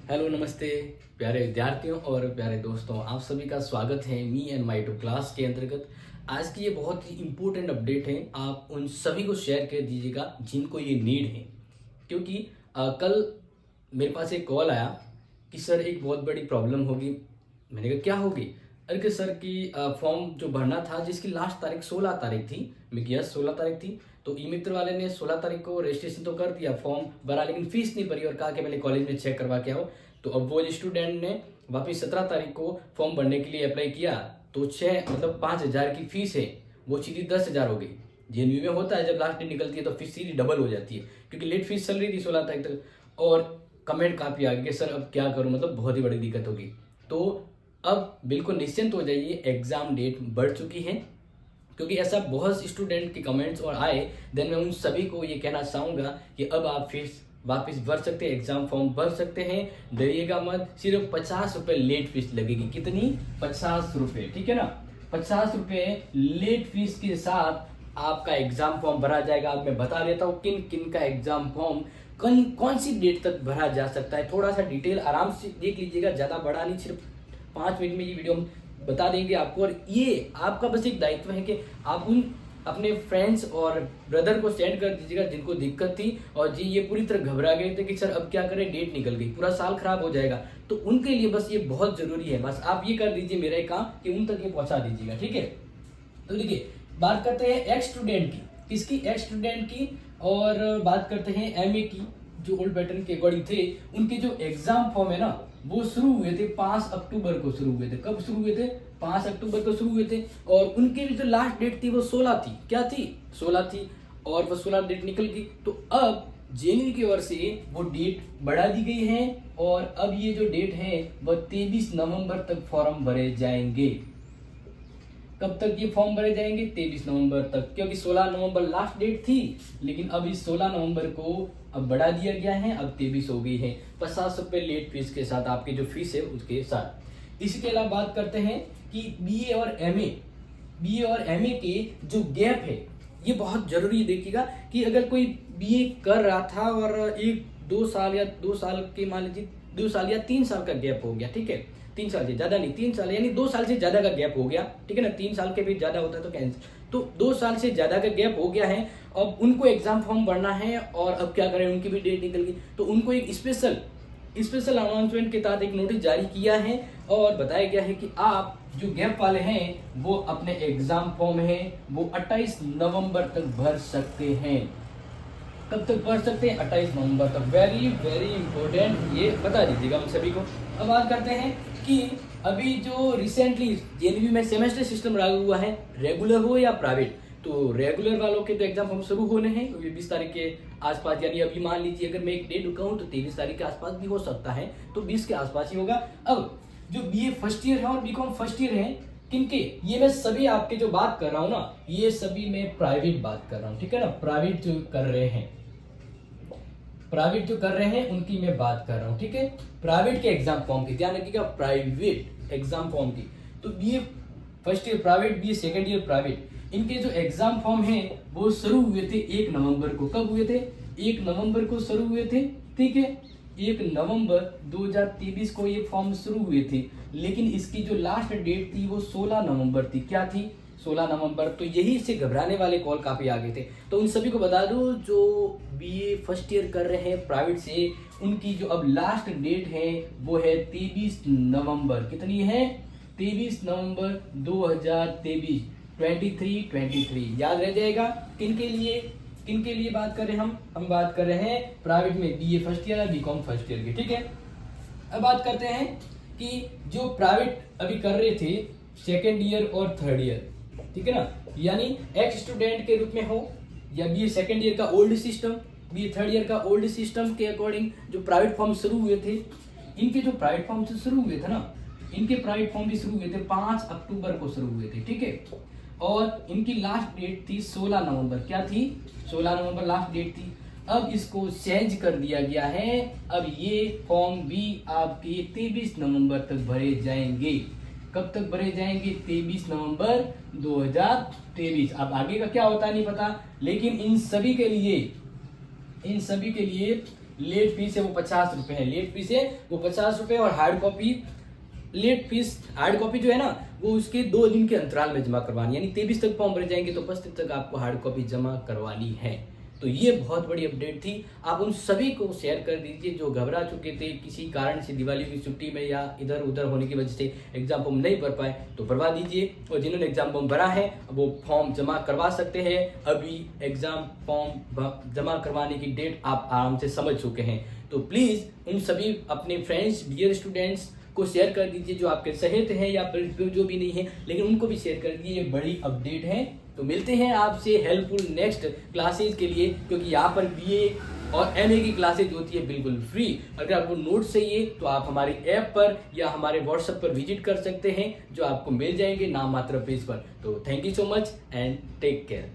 Hello नमस्ते प्यारे विद्यार्थियों और प्यारे दोस्तों, आप सभी का स्वागत है me and my two class के अंतर्गत। आज की ये बहुत ही इम्पोर्टेंट अपडेट है, आप उन सभी को शेयर कर दीजिएगा जिनको ये नीड है। क्योंकि कल मेरे पास एक कॉल आया कि सर एक बहुत बड़ी प्रॉब्लम होगी। मैंने कहा क्या होगी? अरे कि सर की फॉर्म जो भरना था जिसकी लास्ट तारीख 16 तारीख थी। मैं किया 16 तारीख थी तो ई मित्र वाले ने 16 तारीख को रजिस्ट्रेशन तो कर दिया, फॉर्म भरा, लेकिन फीस नहीं भरी और कहा कि पहले कॉलेज में चेक करवा के आओ। तो अब वो स्टूडेंट ने वापिस 17 तारीख को फॉर्म भरने के लिए अप्लाई किया तो 5,000 की फीस है वो सीधी 10,000 हो गई। जेएनयू में होता है जब लास्ट डेट निकलती है तो फीस सीधी डबल हो जाती है, क्योंकि लेट फीस चल रही थी 16 तारीख तक। और कमेंट काफ़ी आ गया कि सर अब क्या करूं, मतलब बहुत ही बड़ी दिक्कत होगी। तो अब बिल्कुल निश्चिंत हो जाइए, एग्जाम डेट बढ़ चुकी है। क्योंकि ऐसा बहुत स्टूडेंट के कमेंट्स और आए, देन मैं उन सभी को ये कहना चाहूँगा कि अब आप फीस वापस भर सकते हैं, एग्जाम फॉर्म भर सकते हैं। डरिएगा मत, सिर्फ 50 रुपये लेट फीस लगेगी। कितनी? 50 रुपये, ठीक है ना। 50 रुपये लेट फीस के साथ आपका एग्जाम फॉर्म भरा जाएगा। अब मैं बता देता हूँ किन किन का एग्जाम फॉर्म कौन सी डेट तक भरा जा सकता है। थोड़ा सा डिटेल आराम से देख लीजिएगा, ज़्यादा बड़ा नहीं, सिर्फ 5 मिनट में ये वीडियो बता देंगे आपको। और ये आपका बस एक दायित्व है कि आप उन अपने फ्रेंड्स और ब्रदर को सेंड कर दीजिएगा जिनको दिक्कत थी और जी ये पूरी तरह घबरा गए थे कि सर अब क्या करें, डेट निकल गई, पूरा साल खराब हो जाएगा। तो उनके लिए बस ये बहुत जरूरी है, बस आप ये कर दीजिए मेरा काम कि उन तक ये पहुंचा दीजिएगा, ठीक है। तो देखिए, बात करते हैं एक्स स्टूडेंट की, किसकी? एक्स स्टूडेंट की। और बात करते हैं एमए की, जो ओल्ड पैटर्न के अकॉर्डिंग थे। उनके जो एग्जाम फॉर्म है ना वो शुरू हुए थे 5 अक्टूबर को शुरू हुए थे। कब शुरू हुए थे? 5 अक्टूबर को शुरू हुए थे। और उनकी भी जो लास्ट डेट थी वो 16 थी। क्या थी? 16 थी। और वो 16 डेट निकल गई। तो अब जेएनयू की ओर से वो डेट बढ़ा दी गई है और अब ये जो डेट है वह 23 नवंबर तक फॉर्म भरे जाएंगे। कब तक ये फॉर्म भरे जाएंगे? 23 नवंबर तक, क्योंकि 16 नवंबर लास्ट डेट थी, लेकिन अब इस 16 नवंबर को अब बढ़ा दिया गया है, अब 23 हो गई है। 50 रुपये लेट फीस के साथ, आपकी जो फीस है उसके साथ। इसके अलावा बात करते हैं कि बीए और एमए के जो गैप है ये बहुत जरूरी देखिएगा कि अगर कोई बीए कर रहा था और 1-2 साल या 2 साल के, मान लीजिए 2 साल या 3 साल का गैप हो गया, ठीक है। 3 साल से ज्यादा नहीं, 3 साल यानी 2 साल से ज्यादा का गैप हो गया, ठीक है ना। 3 साल के भी ज्यादा होता है तो कैंसिल। तो 2 साल से ज्यादा का गैप हो गया है, अब उनको एग्जाम फॉर्म भरना है और अब क्या करें, उनकी भी डेट निकल गई। तो उनको एक स्पेशल अनाउंसमेंट के तहत एक नोटिस जारी किया है और बताया गया है कि आप जो गैप वाले हैं वो अपने एग्जाम फॉर्म है वो 28 नवंबर तक भर सकते हैं। कब तक भर सकते हैं? 28 नवंबर तक। वेरी वेरी इंपॉर्टेंट, ये बता दीजिएगा हम सभी को। अब बात करते हैं कि अभी जो रिसेंटली जेएनयू में सेमेस्टर सिस्टम लागू हुआ है, रेगुलर हो या प्राइवेट, तो रेगुलर वालों के तो एग्जाम फॉर्म शुरू होने हैं 20 तारीख के आसपास। यानी अभी मान लीजिए अगर मैं एक डेट रुका हूँ तो 23 तारीख के आसपास भी हो सकता है, तो 20 के आसपास ही होगा। अब जो बीए फर्स्ट ईयर है और बीकॉम फर्स्ट ईयर है, किनके? ये मैं सभी आपके जो बात कर रहा हूँ ना, ये सभी मैं प्राइवेट बात कर रहा हूँ, ठीक है ना। प्राइवेट जो कर रहे हैं उनकी मैं बात कर रहा हूँ, ठीक है। प्राइवेट के एग्जाम फॉर्म की ध्यान रखिएगा, प्राइवेट एग्जाम फॉर्म की। तो BA first year private, BA second year private, इनके जो एग्जाम फॉर्म हैं वो शुरू हुए थे 1 नवंबर को। कब हुए थे? 1 नवंबर को शुरू हुए थे, ठीक है। 1 नवंबर 2023 को ये फॉर्म शुरू हुए थे, लेकिन इसकी जो लास्ट डेट थी वो 16 नवंबर थी। क्या थी? 16 नवंबर। तो यही से घबराने वाले कॉल काफी आ गए थे। तो उन सभी को बता दूं जो बीए फर्स्ट ईयर कर रहे हैं प्राइवेट से, उनकी जो अब लास्ट डेट है वो है 23 नवंबर। कितनी है? 23 नवंबर 2023। 23 याद रह जाएगा। किनके लिए बात कर रहे हैं हम बात कर रहे हैं प्राइवेट में बीए फर्स्ट ईयर या बीकॉम फर्स्ट ईयर की, ठीक है। अब बात करते हैं कि जो प्राइवेट अभी कर रहे थे सेकेंड ईयर और थर्ड ईयर, ठीक है ना, यानी एक्स स्टूडेंट के रूप में हो या बीए सेकेंड ईयर का old system, BA third year का ओल्ड सिस्टम के अकॉर्डिंग जो प्राइवेट फॉर्म शुरू हुए थे, इनके जो प्राइवेट फॉर्म से शुरू हुए थे ना, इनके प्राइवेट फॉर्म भी शुरू हुए थे 5 अक्टूबर को शुरू हुए थे, ठीक है। और इनकी लास्ट डेट थी 16 नवंबर। क्या थी? 16 नवंबर लास्ट डेट थी। अब इसको चेंज कर दिया गया है, अब ये फॉर्म भी आपके 23 नवंबर तक भरे जाएंगे। कब तक भरे जाएंगे? 23 नवंबर 2023। अब आगे का क्या होता है नहीं पता, लेकिन इन सभी के लिए लेट फीस है वो 50 रुपये है, लेट फीस है वो 50 रुपये। और hard copy late fees hard copy जो है ना वो उसके 2 दिन के अंतराल में जमा करवानी, यानी 23 तक फॉर्म भरे जाएंगे तो 25 तक आपको हार्ड कॉपी जमा करवानी है। तो ये बहुत बड़ी अपडेट थी, आप उन सभी को शेयर कर दीजिए जो घबरा चुके थे किसी कारण से, दिवाली की छुट्टी में या इधर उधर होने की वजह से एग्जाम फॉर्म नहीं भर पाए तो भरवा दीजिए। और जिन्होंने एग्जाम फॉर्म भरा है वो फॉर्म जमा करवा सकते हैं। अभी एग्जाम फॉर्म जमा करवाने की डेट आप आराम से समझ चुके हैं। तो प्लीज़ उन सभी अपने फ्रेंड्स, डियर स्टूडेंट्स को शेयर कर दीजिए जो आपके सहित हैं या फिर जो भी नहीं है, लेकिन उनको भी शेयर कर दीजिए, ये बड़ी अपडेट है। तो मिलते हैं आपसे हेल्पफुल नेक्स्ट क्लासेज के लिए, क्योंकि यहाँ पर बीए और एमए की क्लासेज होती है बिल्कुल फ्री। अगर आपको नोट्स चाहिए तो आप हमारी ऐप पर या हमारे व्हाट्सएप पर विजिट कर सकते हैं, जो आपको मिल जाएंगे नाम मात्र फीस पर। तो thank you so much and take care.